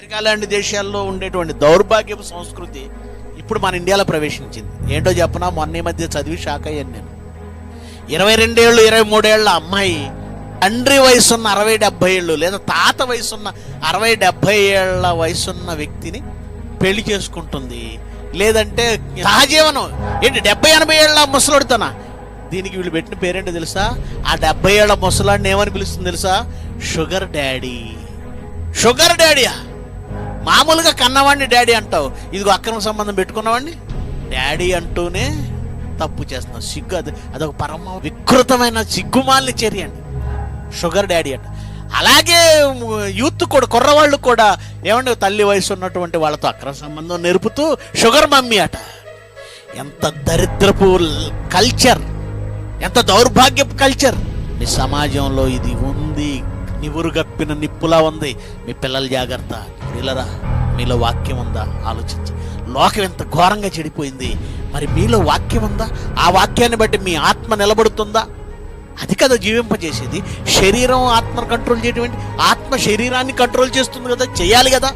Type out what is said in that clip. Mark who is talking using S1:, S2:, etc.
S1: America లాంటి దేశాల్లో ఉండేటువంటి దౌర్భాగ్యపు సంస్కృతి ఇప్పుడు మన ఇండియాలో ప్రవేశించింది. ఏంటో చెప్పనా, మొన్న ఈ మధ్య చదివి షాక్ అయ్యాను నేను. 22 ఏళ్ళు 23 ఏళ్ళ అమ్మాయి తండ్రి వయసున్న 60-70 ఏళ్ళు లేదా తాత వయసున్న 60-70 ఏళ్ళ వయసున్న వ్యక్తిని పెళ్లి చేసుకుంటుంది. లేదంటే సహజీవనం ఏంటి 70-80 ఏళ్ళ ముసలాడుతానా. దీనికి వీళ్ళు పెట్టిన పేరేంటో తెలుసా? ఆ 70 ఏళ్ళ ముసలాడిని ఏమని పిలుస్తుంది తెలుసా? Sugar daddy. షుగర్ డాడీయా? మామూలుగా కన్నవాడిని డాడీ అంటావు, ఇదిగో అక్రమ సంబంధం పెట్టుకున్నవాడిని డాడీ అంటూనే తప్పు చేస్తున్నావు. సిగ్గు, అదొక పరమ వికృతమైన సిగ్గుమాలిన చర్య అండి షుగర్ డాడీ అంట. అలాగే యూత్ కూడా, కుర్రవాళ్ళు కూడా ఏమంటే తల్లి వయసు ఉన్నటువంటి వాళ్ళతో అక్రమ సంబంధం నేర్పుతూ షుగర్ మమ్మీ అట. ఎంత దరిద్రపు కల్చర్, ఎంత దౌర్భాగ్యపు కల్చర్. మీ సమాజంలో ఇది ఉంది, నివురుగప్పిన నిప్పులా ఉంది. మీ పిల్లల జాగ్రత్త. పిల్లరా, మీలో వాక్యం ఉందా? ఆలోచించి. లోకం ఎంత ఘోరంగా చెడిపోయింది, మరి మీలో వాక్యం ఉందా? ఆ వాక్యాన్ని బట్టి మీ ఆత్మ నిలబడుతుందా? అది కదా జీవింపజేసేది. శరీరం ఆత్మను కంట్రోల్ చేయటువంటి, ఆత్మ శరీరాన్ని కంట్రోల్ చేస్తుంది కదా, చేయాలి కదా.